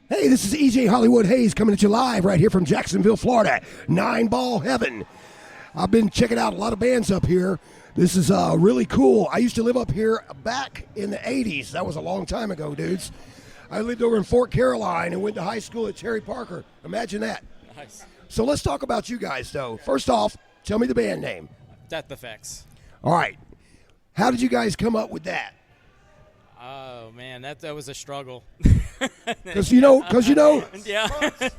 Hey, this is EJ Hollywood Hayes coming at you live right here from Jacksonville, Florida. 9-Ball Heaven. I've been checking out a lot of bands up here. This is really cool. I used to live up here back in the 80s. That was a long time ago, dudes. I lived over in Fort Caroline and went to high school at Terry Parker. Imagine that. Nice. So let's talk about you guys, though. First off, tell me the band name. Deth Effects. All right. How did you guys come up with that? Oh man, that was a struggle. Because you know, Yeah.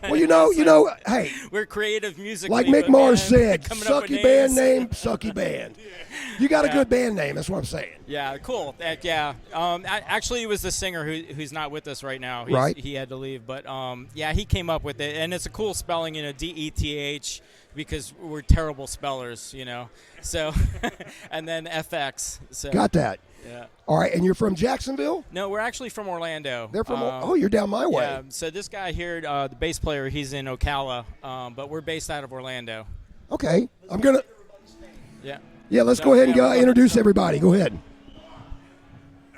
well, you know, hey, We're creative musically. like Mick but, Mars man, said, coming up with sucky band names. name, sucky band. You got a good band name. That's what I'm saying. Yeah, cool. Yeah. Actually, it was the singer who's not with us right now. Right. He had to leave, but yeah, he came up with it, and it's a cool spelling, Deth, because we're terrible spellers, So, and then FX. So. Got that. Yeah. All right, and you're from Jacksonville? No, we're actually from Orlando. They're from. You're down my way. Yeah. So this guy here, the bass player, he's in Ocala, but we're based out of Orlando. Okay, I'm gonna. Yeah. Yeah, let's go ahead and introduce everybody. Go ahead.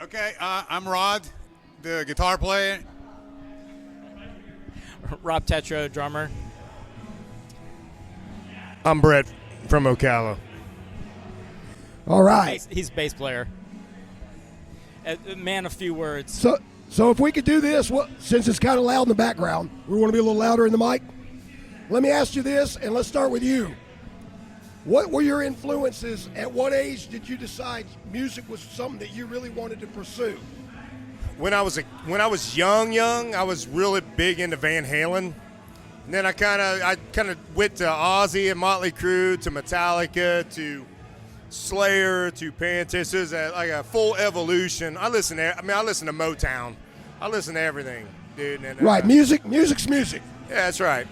Okay, I'm Rod, the guitar player. Rob Tetro, drummer. I'm Brett from Ocala. All right. He's bass player. A man of few words. So if we could do this, since it's kind of loud in the background, we want to be a little louder in the mic. Let me ask you this, and let's start with you. What were your influences? At what age did you decide music was something that you really wanted to pursue? When I was young, I was really big into Van Halen. And then I kind of went to Ozzy and Motley Crue, to Metallica, to Slayer, to Pantera. It was like a full evolution. I listen to Motown. I listen to everything, dude. And, right, music's music. Yeah, that's right.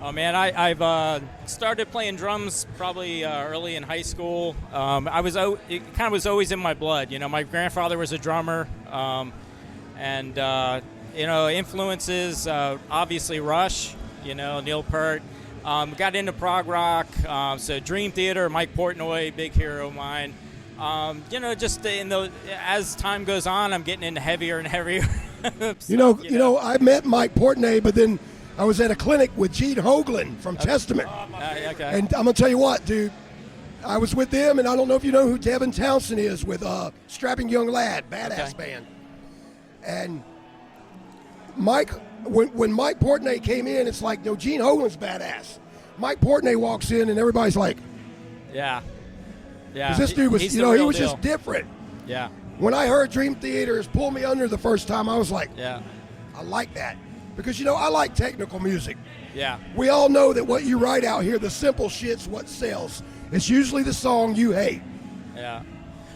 Oh man, I've started playing drums probably early in high school. It kind of was always in my blood. My grandfather was a drummer, and influences obviously Rush. Neil Peart. Got into prog rock. So Dream Theater, Mike Portnoy, big hero of mine. Just as time goes on, I'm getting into heavier and heavier. I met Mike Portnoy, but then I was at a clinic with Gene Hoglan from Testament. Okay. And I'm going to tell you what, dude. I was with them, and I don't know if you know who Devin Townsend is with Strapping Young Lad, badass band. And Mike, when Mike Portnoy came in, it's like, no, Gene Hoglan's badass. Mike Portnoy walks in, and everybody's like, yeah. Because this dude was, he was just different. Yeah. When I heard Dream Theater's Pull Me Under the first time, I was like, yeah, I like that. Because, I like technical music. Yeah. We all know that what you write out here, the simple shit's what sells. It's usually the song you hate. Yeah.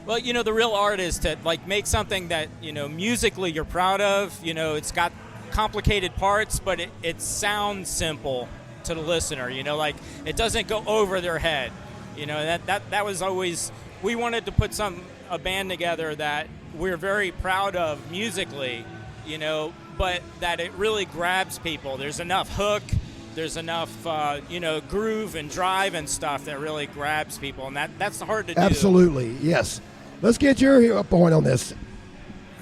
Well, the real art is to, make something that, musically you're proud of. It's got complicated parts, but it sounds simple to the listener. It doesn't go over their head. That was always, we wanted to put a band together that we're very proud of musically, but that it really grabs people. There's enough hook, there's enough, groove and drive and stuff that really grabs people, and that's hard to do. Absolutely, yes. Let's get your point on this.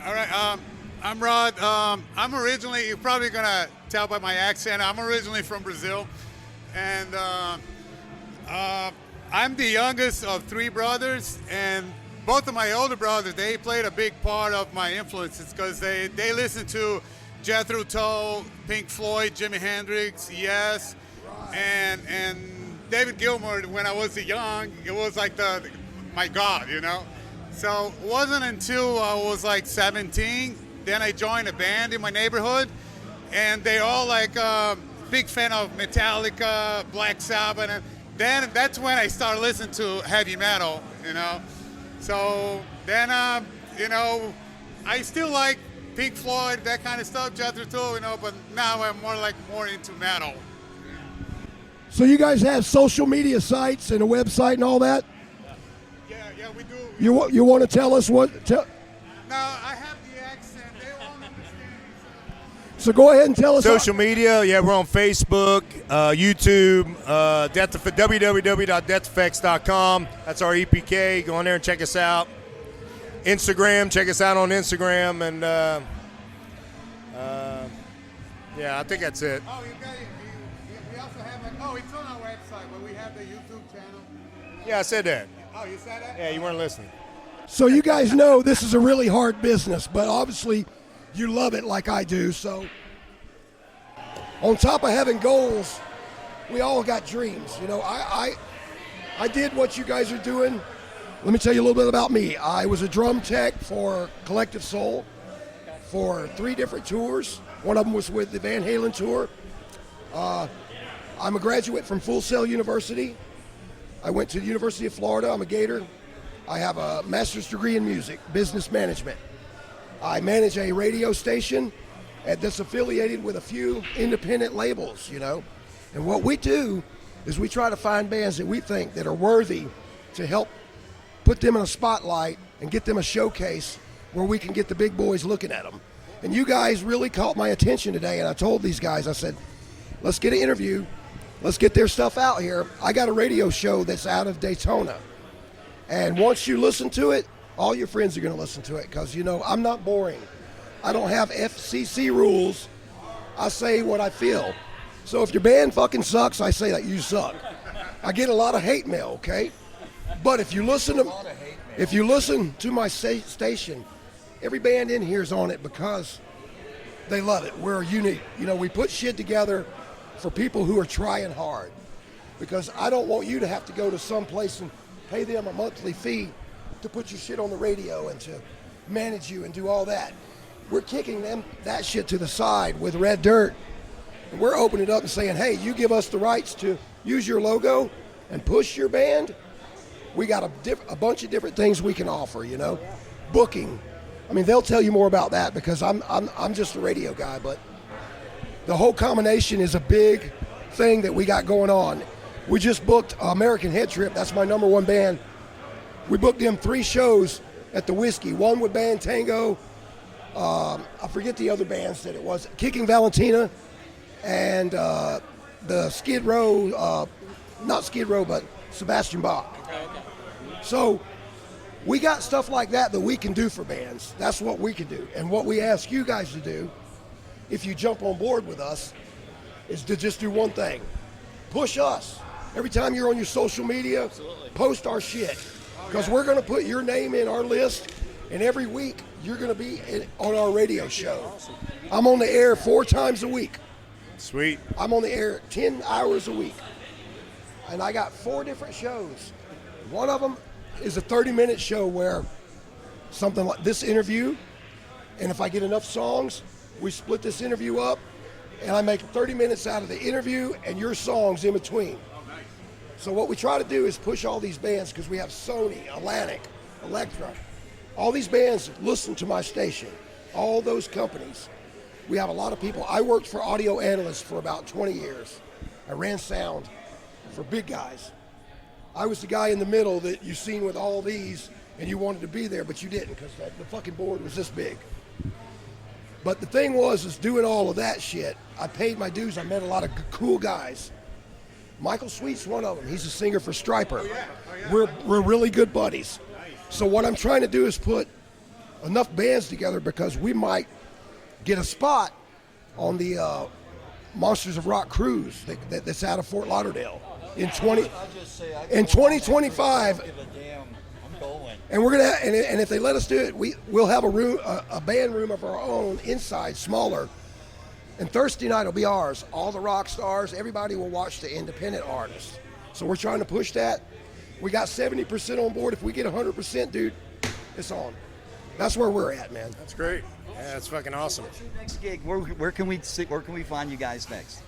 All right, I'm Rod. I'm originally, you're probably going to tell by my accent, I'm originally from Brazil, and I'm the youngest of three brothers, and both of my older brothers, they played a big part of my influences because they listened to Jethro Tull, Pink Floyd, Jimi Hendrix, Yes, and David Gilmour. When I was young, it was like my God, So it wasn't until I was like 17, then I joined a band in my neighborhood, and they all big fan of Metallica, Black Sabbath, and then that's when I started listening to heavy metal, So then, I still like Pink Floyd, that kind of stuff, Jethro Tull, but now I'm more into metal. So you guys have social media sites and a website and all that? Yeah, we do. You want to tell us what? No, I have the accent. They won't understand. So go ahead and tell us. Social media, we're on Facebook, YouTube, www.detheffects.com. That's our EPK. Go on there and check us out. Instagram. Check us out on Instagram, and yeah, I think that's it. Oh, you got it. We also have it's on our website, but we have the YouTube channel. Yeah, I said that. Oh, you said that? Yeah, you weren't listening. So you guys know this is a really hard business, but obviously you love it like I do. So on top of having goals, we all got dreams. You know, I did what you guys are doing. Let me tell you a little bit about me. I was a drum tech for Collective Soul for 3 different tours. One of them was with the Van Halen tour. I'm a graduate from Full Sail University. I went to the University of Florida. I'm a Gator. I have a master's degree in music, business management. I manage a radio station that's affiliated with a few independent labels, you know. And what we do is we try to find bands that we think that are worthy to help put them in a spotlight and get them a showcase where we can get the big boys looking at them. And you guys really caught my attention today, and I told these guys, I said, let's get an interview. Let's get their stuff out here. I got a radio show that's out of Daytona. And once you listen to it, all your friends are going to listen to it because, you know, I'm not boring. I don't have FCC rules. I say what I feel. So if your band fucking sucks, I say that you suck. I get a lot of hate mail, okay? But if you listen to my station, every band in here is on it because they love it. We're unique. You know, we put shit together for people who are trying hard because I don't want you to have to go to some place and pay them a monthly fee to put your shit on the radio and to manage you and do all that. We're kicking that shit to the side with Red Dirt, and we're opening it up and saying, hey, you give us the rights to use your logo and push your band. We got a bunch of different things we can offer, you know. Booking. I mean, they'll tell you more about that because I'm just a radio guy, but the whole combination is a big thing that we got going on. We just booked American Head Trip. That's my number 1 band. We booked them 3 shows at the Whiskey. One with Band Tango. I forget the other bands that it was. Kicking Valentina and the Skid Row, not Skid Row, but Sebastian Bach. So we got stuff like that we can do for bands. That's what we can do. And what we ask you guys to do, if you jump on board with us, is to just do one thing. Push us. Every time you're on your social media, Absolutely. Post our shit. Because we're going to put your name in our list, and every week you're going to be on our radio show. I'm on the air 4 times a week. Sweet. I'm on the air 10 hours a week. And I got 4 different shows. One of them is a 30-minute show where something like this interview, and if I get enough songs, we split this interview up, and I make 30 minutes out of the interview and your songs in between. So what we try to do is push all these bands because we have Sony, Atlantic, Elektra. All these bands listen to my station, all those companies. We have a lot of people. I worked for audio analysts for about 20 years. I ran sound for big guys. I was the guy in the middle that you seen with all these and you wanted to be there, but you didn't because the fucking board was this big. But the thing is doing all of that shit, I paid my dues. I met a lot of cool guys. Michael Sweet's one of them. He's a singer for Stryper. We're really good buddies. So what I'm trying to do is put enough bands together because we might get a spot on the Monsters of Rock cruise that's out of Fort Lauderdale in 2025. And we're gonna and if they let us do it, we'll have a band room of our own inside, smaller. And Thursday night will be ours. All the rock stars, everybody will watch the independent artists. So we're trying to push that. We got 70% on board. If we get 100%, dude, it's on. That's where we're at, man. That's great. Yeah, that's fucking awesome. What's your next gig? Where can we find you guys next?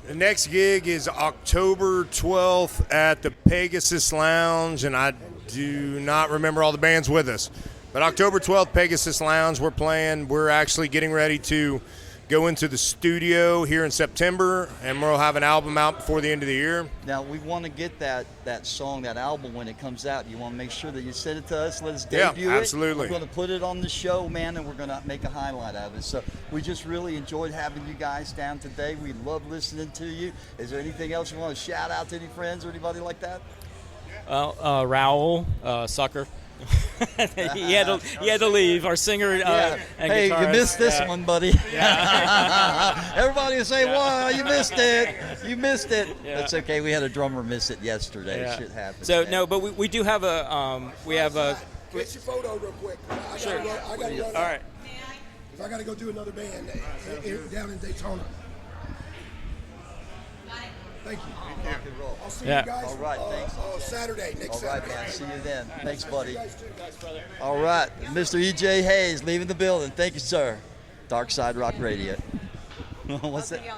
The next gig is October 12th at the Pegasus Lounge, and I do not remember all the bands with us. But October 12th, Pegasus Lounge, we're playing. We're actually getting ready to go into the studio here in September, and we'll have an album out before the end of the year. Now, we want to get that song, that album, when it comes out. You want to make sure that you send it to us, let us debut it. Absolutely. We're going to put it on the show, man, and we're going to make a highlight out of it. So we just really enjoyed having you guys down today. We love listening to you. Is there anything else you want to shout out to any friends or anybody like that? Raoul, Sucker. he had to leave. Our singer and Hey, you guitarist. missed this one, buddy. Everybody will say, "Wow, you missed it. You missed it." Yeah. That's okay. We had a drummer miss it yesterday. Yeah. Shit happens. So man. no, but we do have a Get your photo real quick. I gotta run. All right. I got to go do another band down in Daytona. Thank you. Rock and roll. I'll see Yeah. you guys All right, thanks. Saturday, next All right, Saturday. man. See you then. Thanks, buddy. You guys too. All right, Mr. E.J. Hayes leaving the building. Thank you, sir. Dark Side Rock Radio. What's that? Call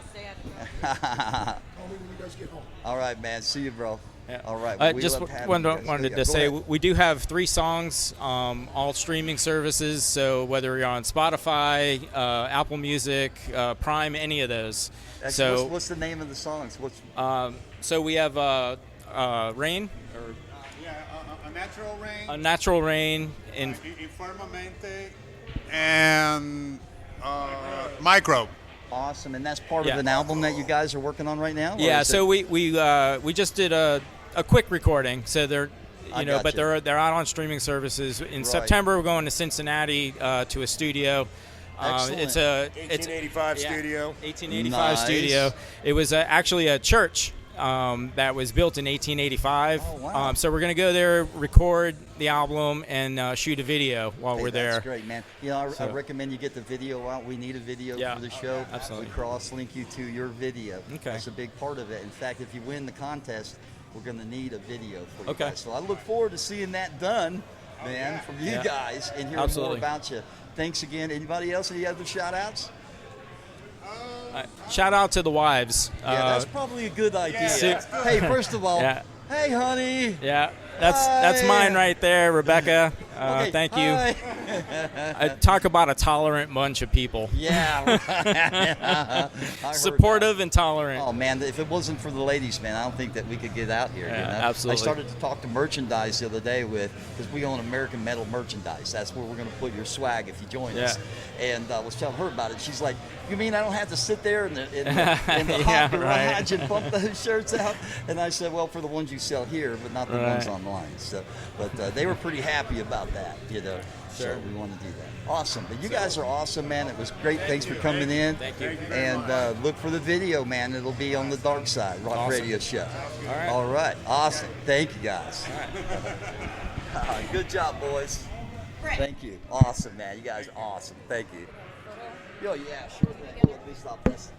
me when you guys get home. All right, man. See you, bro. Yeah. All right. We Just love having wanted, you guys. wanted Yeah, to go say ahead. we do have 3 songs, all streaming services. So whether you're on Spotify, Apple Music, Prime, any of those. Actually, So what's the name of the songs? so we have Rain, or A Natural Rain, A Natural Rain, in Informamente, and Microbe. Awesome, and that's part of Yeah. an album that you guys are working on right now? Or yeah. is So it- we just did a quick recording. So they're I but gotcha. they're out on streaming services. In Right. September, we're going to Cincinnati to a studio. Excellent. It's a 1885 studio. 1885 Nice. studio. It was actually a church that was built in 1885. Oh, wow. So we're going to go there, record the album, and shoot a video while Hey, we're there. That's great, man. You know, I So- recommend you get the video out. We need a video Yeah, for the show. absolutely. We cross-link you to your video. Okay. That's a big part of it. In fact, if you win the contest, we're going to need a video for you Okay. guys. So I look forward to seeing that done, man, from you Yeah. guys and hearing Absolutely. more about you. Thanks again. Anybody else? Any other shout-outs? Shout out to the wives. Yeah, that's probably a good idea. Su- Hey, first of all, Yeah. hey, honey. Yeah, that's Hi. mine right there, Rebecca. Okay, Thank you. hi. Talk about a tolerant bunch of people. Yeah. I heard Supportive and tolerant. Oh man, if it wasn't for the ladies, man, I don't think that we could get out here. Yeah, you know? absolutely. I started to talk to merchandise the other day because we own American Metal merchandise. That's where we're going to put your swag if you join us. And I was telling her about it. She's like, "You mean I don't have to sit there in the Yeah, hot right. garage and pump those shirts out?" And I said, "Well, for the ones you sell here, but not the ones Right. online." So, but they were pretty happy about that, you know. Sure. So we want to do that. Awesome. But you guys are awesome, man. It was great. Thanks for coming in. Thank you. And look for the video, man. It'll be on the Dark Side Rock Awesome. Radio Show. All right. All right. Awesome. Thank you, guys. Good job, boys. Thank you. Awesome, man. You guys are awesome. Thank you. Yo, yeah, sure thing. Let me stop this.